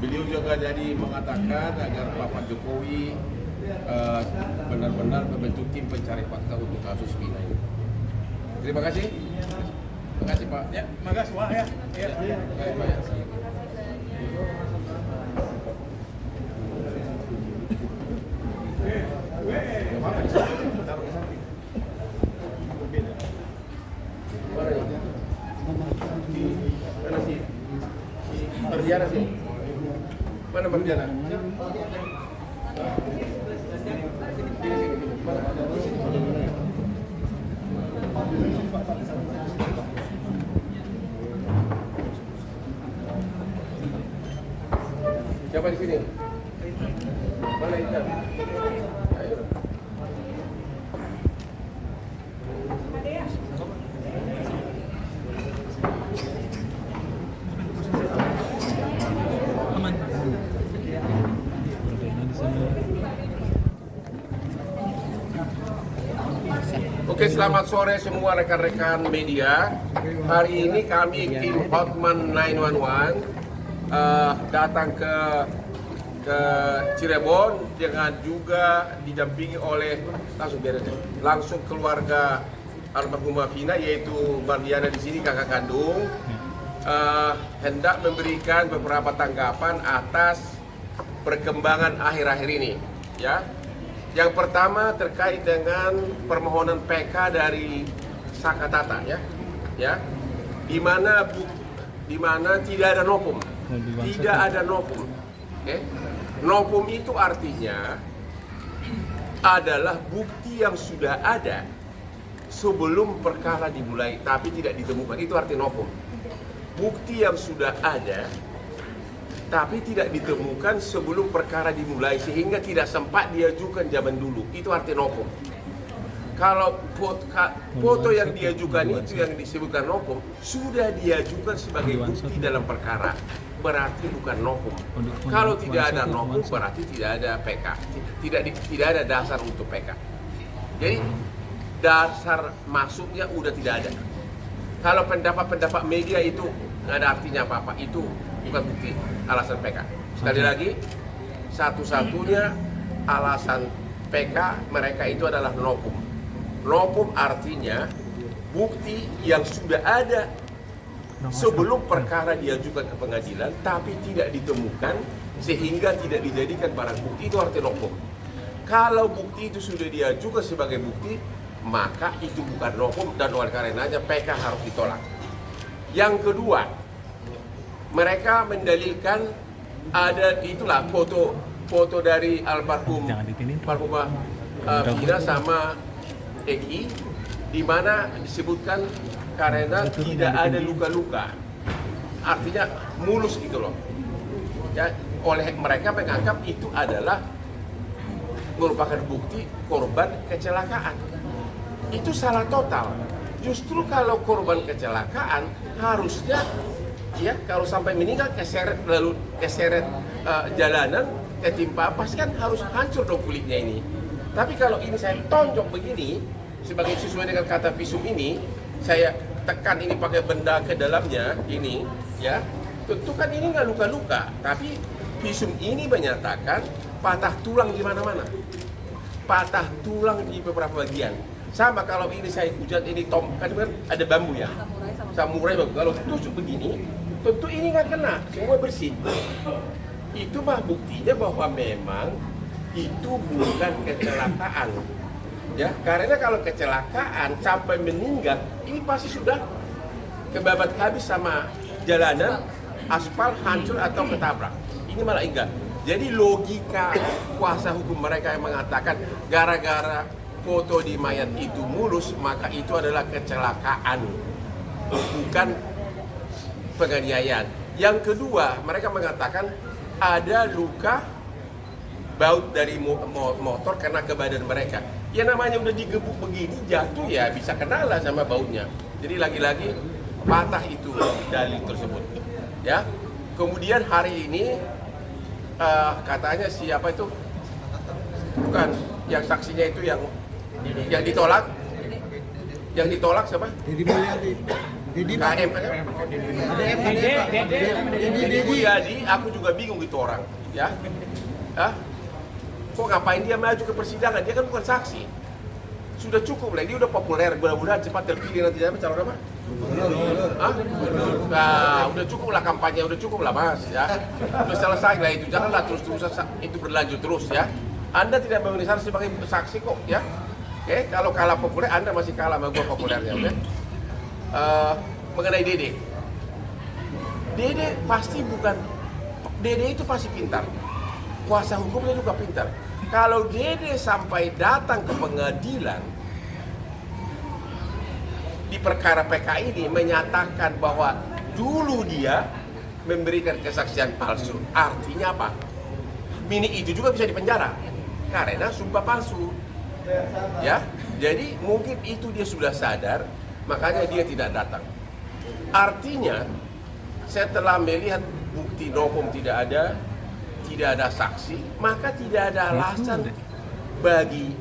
Beliau juga jadi mengatakan agar Bapak Jokowi benar-benar membentuk tim pencari fakta untuk kasus Vina ini. Terima kasih. Terima kasih Pak. Ya, makasih Pak ya. Ya. Baik, Pak. Mana sih? Mardiana sih? Mana Mardiana? Siapa di sini? Mana Intan? Ayo. Aman. Oke, selamat sore semua rekan-rekan media. Hari ini kami tim Hotman 911 datang ke Cirebon dengan juga didampingi oleh langsung keluarga almarhumah Vina, yaitu Mardiana di sini kakak kandung, hendak memberikan beberapa tanggapan atas perkembangan akhir-akhir ini, ya. Yang pertama terkait dengan permohonan PK dari Saka Tata, ya, di mana tidak ada novum, okay? Novum itu artinya adalah bukti yang sudah ada sebelum perkara dimulai tapi tidak ditemukan, itu arti novum. Bukti yang sudah ada tapi tidak ditemukan sebelum perkara dimulai sehingga tidak sempat diajukan zaman dulu, itu arti novum. Kalau foto yang diajukan itu yang disebutkan novum sudah diajukan sebagai bukti dalam perkara, berarti bukan novum. Kalau tidak ada novum berarti tidak ada PK, tidak ada dasar untuk PK. Jadi dasar masuknya udah tidak ada. Kalau pendapat media itu nggak ada artinya apa-apa, itu bukan bukti alasan PK. Sekali lagi, satu-satunya alasan PK mereka itu adalah novum. Novum artinya bukti yang sudah ada sebelum perkara diajukan ke pengadilan tapi tidak ditemukan sehingga tidak dijadikan barang bukti, itu arti novum. Kalau bukti itu sudah diajukan sebagai bukti, maka itu bukan novum dan oleh karenanya PK harus ditolak. Yang kedua, mereka mendalilkan ada itulah foto dari almarhumah Vina sama Eki, di mana disebutkan karena tidak ada luka-luka, artinya mulus gitu loh. Ya, oleh mereka menganggap itu adalah merupakan bukti korban kecelakaan. Itu salah total. Justru kalau korban kecelakaan harusnya, ya, kalau sampai meninggal keseret jalanan, ketimpa pasti kan harus hancur dong kulitnya ini. Tapi kalau ini saya tonjok begini, sebagai sesuai dengan kata visum ini, saya tekan ini pakai benda ke dalamnya ini, ya, tentu kan ini nggak luka-luka, tapi visum ini menyatakan patah tulang di mana-mana, patah tulang di beberapa bagian. Sama kalau ini saya hujat ini kan ada bambu ya, samurai bambu. Kalau tusuk begini, tentu ini nggak kena, semua bersih. Itu mah buktinya bahwa memang itu bukan kecelakaan, ya. Karena kalau kecelakaan sampai meninggal, ini pasti sudah kebabat habis sama jalanan, aspal hancur atau ketabrak. Ini malah enggak. Jadi logika kuasa hukum mereka yang mengatakan gara-gara foto di mayat itu mulus, maka itu adalah kecelakaan, bukan penganiayaan. Yang kedua, mereka mengatakan ada luka baut dari motor kena ke badan mereka. Ya namanya udah digebuk begini, jatuh ya bisa kena lah sama bautnya. Jadi lagi-lagi patah itu dalil tersebut. Ya. Kemudian hari ini katanya siapa itu? Bukan, yang saksinya itu yang ditolak. Yang ditolak siapa? Dedi Mulyadi. KM jadi aku juga bingung itu orang, ya. Hah? Kok ngapain dia maju ke persidangan? Dia kan bukan saksi. Sudah cukup lah, dia udah populer, mudah-mudahan cepat terpilih nanti apa calon apa? Hah? Nah, udah cukup lah kampanye, udah cukup lah mas, ya. Udah selesai lah itu, janganlah terus-terusan itu berlanjut terus ya. Anda tidak memenuhi syarat sebagai saksi kok, ya. Oke, kalau kalah populer, Anda masih kalah sama gua populernya, oke? Mengenai Dede pasti bukan, Dede itu pasti pintar, kuasa hukumnya juga pintar. Kalau Dede sampai datang ke pengadilan di perkara PK ini menyatakan bahwa dulu dia memberikan kesaksian palsu, artinya apa? Mini itu juga bisa dipenjara karena sumpah palsu, ya. Jadi mungkin itu dia sudah sadar, makanya dia tidak datang. Artinya setelah melihat bukti nopom tidak ada saksi, maka tidak ada alasan bagi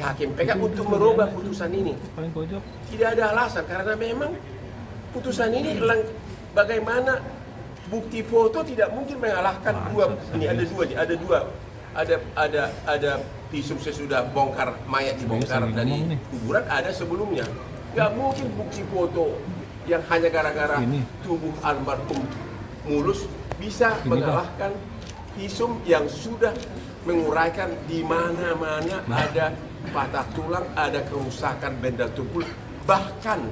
hakim PK untuk merubah putusan ini. Tidak ada alasan karena memang putusan ini bagaimana bukti foto tidak mungkin mengalahkan ada visum sesudah bongkar mayat dibongkar dari kuburan, ada sebelumnya. Nggak mungkin bukti foto yang hanya gara-gara tubuh almarhum mulus bisa mengalahkan visum yang sudah menguraikan di mana-mana ada patah tulang, ada kerusakan benda tubuh, bahkan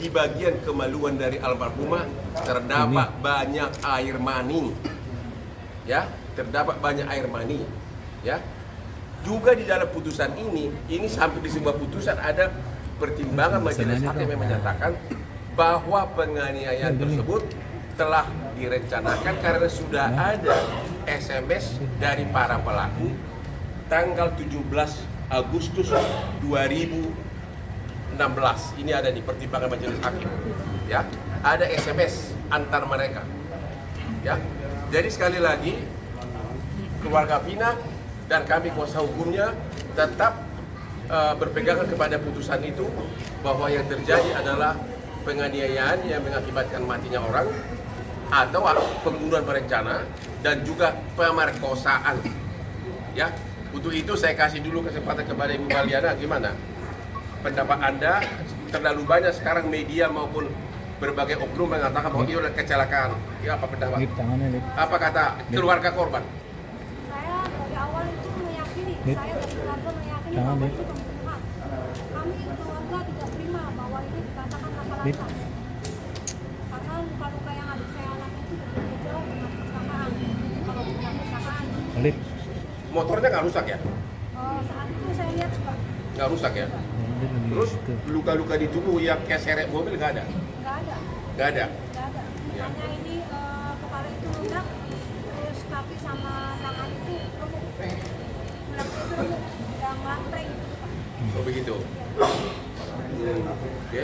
di bagian kemaluan dari almarhumah terdapat banyak air mani, ya, terdapat banyak air mani, ya. Juga di dalam putusan ini sampai di sebuah putusan ada pertimbangan majelis hakim yang menyatakan bahwa penganiayaan tersebut telah direncanakan karena sudah ada SMS dari para pelaku tanggal 17 Agustus 2016. Ini ada di pertimbangan majelis hakim, ya. Ada SMS antar mereka, ya. Jadi sekali lagi keluarga Vina dan kami kuasa hukumnya tetap berpegangan kepada putusan itu bahwa yang terjadi adalah penganiayaan yang mengakibatkan matinya orang atau pembunuhan berencana dan juga pemerkosaan, ya. Untuk itu saya kasih dulu kesempatan kepada Ibu Valiana, gimana pendapat Anda? Terlalu banyak sekarang media maupun berbagai oknum mengatakan bahwa itu adalah kecelakaan. Ya, apa pendapat? Apa kata keluarga korban? Saya dari awal itu meyakini, saya dari keluarga meyakini bahwa itu pembunuhan. Kami keluarga tidak terima bahwa ini dikatakan laka lantas. Karena luka-luka yang adik saya alami itu berbeda jauh dengan kecelakaan. Kalau bukan kecelakaan. Motornya nggak rusak ya? Saat itu saya lihat juga Nggak rusak ya? Terus luka-luka di tubuh yang kayak seret mobil nggak ada? nggak ada. Nggak ada? Nggak ada. Hanya ini kepala itu lunak, terus kaki sama tangan itu remuk. Tulang itu remuk, udah melantai gitu Pak. Oh begitu? Oke.